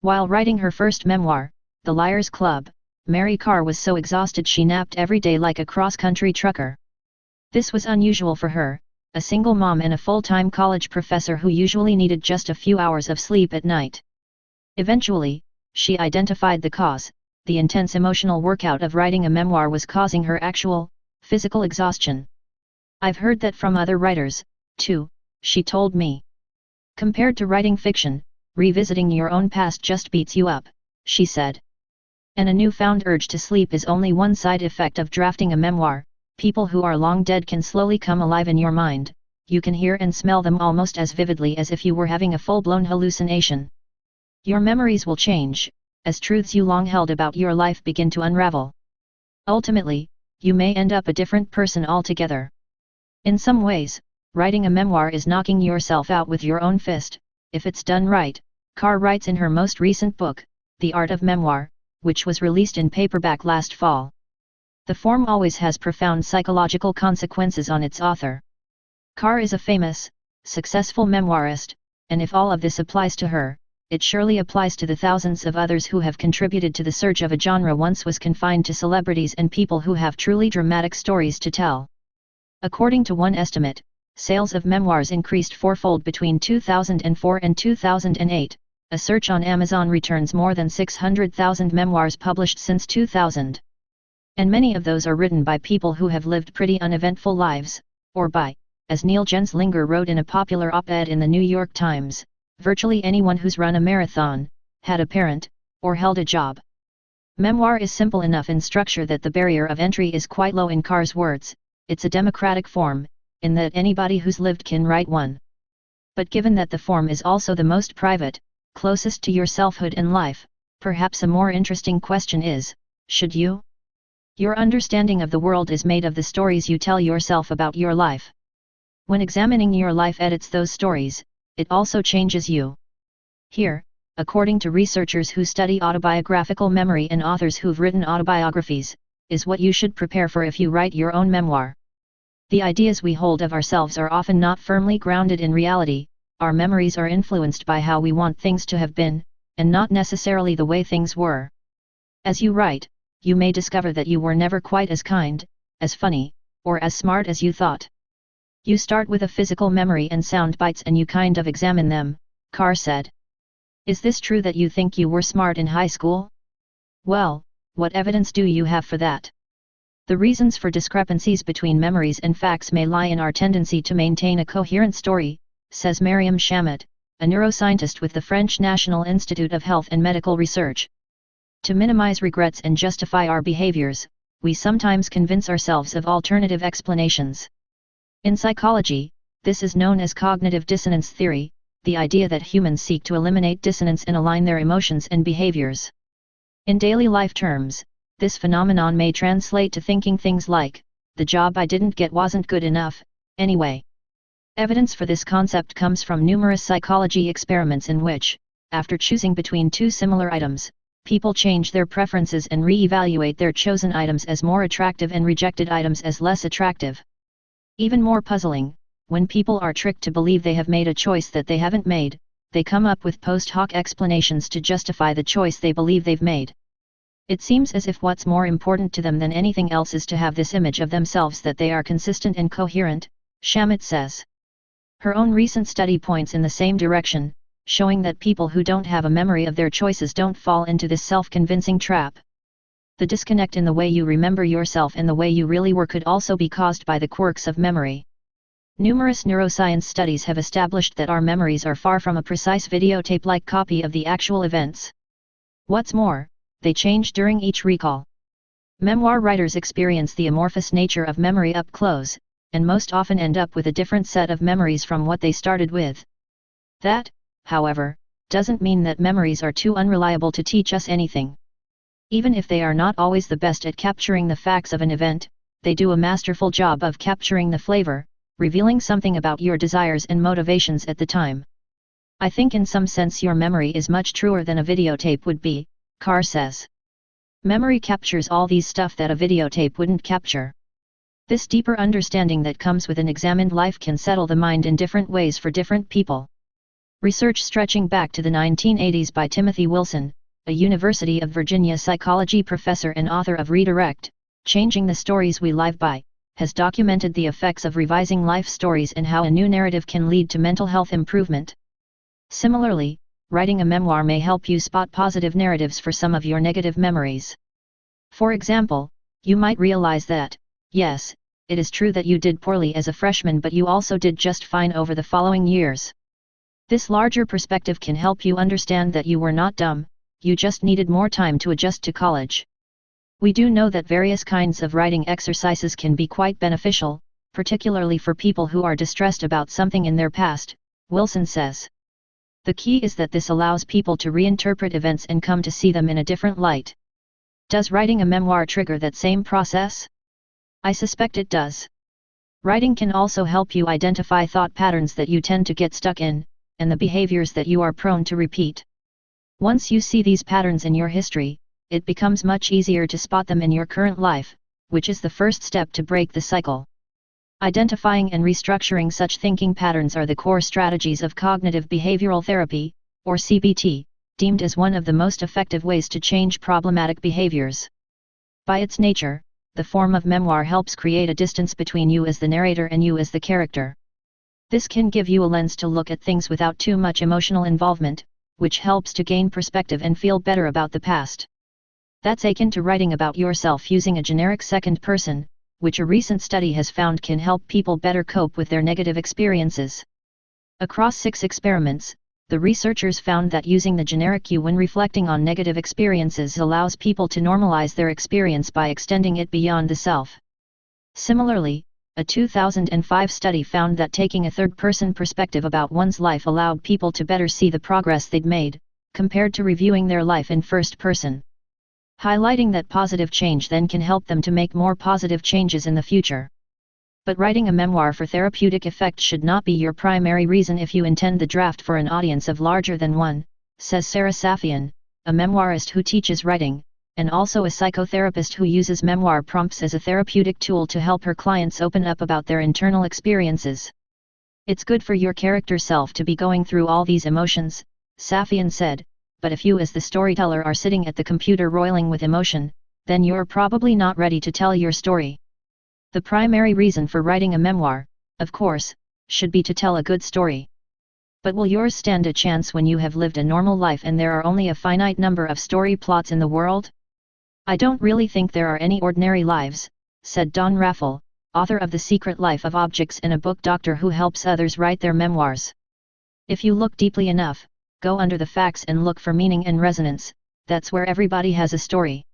While writing her first memoir, The Liar's Club, Mary Carr was so exhausted she napped every day like a cross-country trucker. This was unusual for her, a single mom and a full-time college professor who usually needed just a few hours of sleep at night. Eventually, she identified the cause. The intense emotional workout of writing a memoir was causing her actual, physical exhaustion. "I've heard that from other writers, too," she told me. "Compared to writing fiction, revisiting your own past just beats you up," she said. And a newfound urge to sleep is only one side effect of drafting a memoir. People who are long dead can slowly come alive in your mind. You can hear and smell them almost as vividly as if you were having a full-blown hallucination. Your memories will change, as truths you long held about your life begin to unravel. Ultimately, you may end up a different person altogether. In some ways, writing a memoir is knocking yourself out with your own fist, if it's done right, Carr writes in her most recent book, The Art of Memoir, which was released in paperback last fall. The form always has profound psychological consequences on its author. Carr is a famous, successful memoirist, and if all of this applies to her, it surely applies to the thousands of others who have contributed to the surge of a genre once was confined to celebrities and people who have truly dramatic stories to tell. According to one estimate, sales of memoirs increased fourfold between 2004 and 2008. A search on Amazon returns more than 600,000 memoirs published since 2000. And many of those are written by people who have lived pretty uneventful lives, or by, as Neil Jenslinger wrote in a popular op-ed in the New York Times, virtually anyone who's run a marathon, had a parent, or held a job. Memoir is simple enough in structure that the barrier of entry is quite low. In Carr's words, it's a democratic form, in that anybody who's lived can write one. But given that the form is also the most private, closest to your selfhood and life, perhaps a more interesting question is, should you? Your understanding of the world is made of the stories you tell yourself about your life. When examining your life edits those stories, it also changes you. Here, according to researchers who study autobiographical memory and authors who've written autobiographies, is what you should prepare for if you write your own memoir. The ideas we hold of ourselves are often not firmly grounded in reality. Our memories are influenced by how we want things to have been, and not necessarily the way things were. As you write, you may discover that you were never quite as kind, as funny, or as smart as you thought. You start with a physical memory and sound bites and you kind of examine them, Carr said. Is this true that you think you were smart in high school? Well, what evidence do you have for that? The reasons for discrepancies between memories and facts may lie in our tendency to maintain a coherent story, says Mariam Chamet, a neuroscientist with the French National Institute of Health and Medical Research. To minimize regrets and justify our behaviors, we sometimes convince ourselves of alternative explanations. In psychology, this is known as cognitive dissonance theory, the idea that humans seek to eliminate dissonance and align their emotions and behaviors. In daily life terms, this phenomenon may translate to thinking things like, the job I didn't get wasn't good enough, anyway. Evidence for this concept comes from numerous psychology experiments in which, after choosing between two similar items, people change their preferences and re-evaluate their chosen items as more attractive and rejected items as less attractive. Even more puzzling, when people are tricked to believe they have made a choice that they haven't made, they come up with post hoc explanations to justify the choice they believe they've made. It seems as if what's more important to them than anything else is to have this image of themselves that they are consistent and coherent, Chamet says. Her own recent study points in the same direction, showing that people who don't have a memory of their choices don't fall into this self-convincing trap. The disconnect in the way you remember yourself and the way you really were could also be caused by the quirks of memory. Numerous neuroscience studies have established that our memories are far from a precise videotape-like copy of the actual events. What's more, they change during each recall. Memoir writers experience the amorphous nature of memory up close, and most often end up with a different set of memories from what they started with. That, however, doesn't mean that memories are too unreliable to teach us anything. Even if they are not always the best at capturing the facts of an event, they do a masterful job of capturing the flavor, revealing something about your desires and motivations at the time. I think in some sense your memory is much truer than a videotape would be, Carr says. Memory captures all these stuff that a videotape wouldn't capture. This deeper understanding that comes with an examined life can settle the mind in different ways for different people. Research stretching back to the 1980s by Timothy Wilson, a University of Virginia psychology professor and author of Redirect, Changing the Stories We Live By, has documented the effects of revising life stories and how a new narrative can lead to mental health improvement. Similarly, writing a memoir may help you spot positive narratives for some of your negative memories. For example, you might realize that, yes, it is true that you did poorly as a freshman, but you also did just fine over the following years. This larger perspective can help you understand that you were not dumb, you just needed more time to adjust to college. We do know that various kinds of writing exercises can be quite beneficial, particularly for people who are distressed about something in their past, Wilson says. The key is that this allows people to reinterpret events and come to see them in a different light. Does writing a memoir trigger that same process? I suspect it does. Writing can also help you identify thought patterns that you tend to get stuck in, and the behaviors that you are prone to repeat. Once you see these patterns in your history, it becomes much easier to spot them in your current life, which is the first step to break the cycle. Identifying and restructuring such thinking patterns are the core strategies of cognitive behavioral therapy, or CBT, deemed as one of the most effective ways to change problematic behaviors. By its nature, the form of memoir helps create a distance between you as the narrator and you as the character. This can give you a lens to look at things without too much emotional involvement, which helps to gain perspective and feel better about the past. That's akin to writing about yourself using a generic second person, which a recent study has found can help people better cope with their negative experiences. Across 6 experiments, the researchers found that using the generic you when reflecting on negative experiences allows people to normalize their experience by extending it beyond the self. Similarly, a 2005 study found that taking a third-person perspective about one's life allowed people to better see the progress they'd made, compared to reviewing their life in first person. Highlighting that positive change then can help them to make more positive changes in the future. But writing a memoir for therapeutic effect should not be your primary reason if you intend the draft for an audience of larger than one, says Sarah Safian, a memoirist who teaches writing, and also a psychotherapist who uses memoir prompts as a therapeutic tool to help her clients open up about their internal experiences. It's good for your character self to be going through all these emotions, Safian said, but if you as the storyteller are sitting at the computer roiling with emotion, then you're probably not ready to tell your story. The primary reason for writing a memoir, of course, should be to tell a good story. But will yours stand a chance when you have lived a normal life and there are only a finite number of story plots in the world? I don't really think there are any ordinary lives, said Don Raffel, author of The Secret Life of Objects and a book doctor who helps others write their memoirs. If you look deeply enough, go under the facts and look for meaning and resonance, that's where everybody has a story.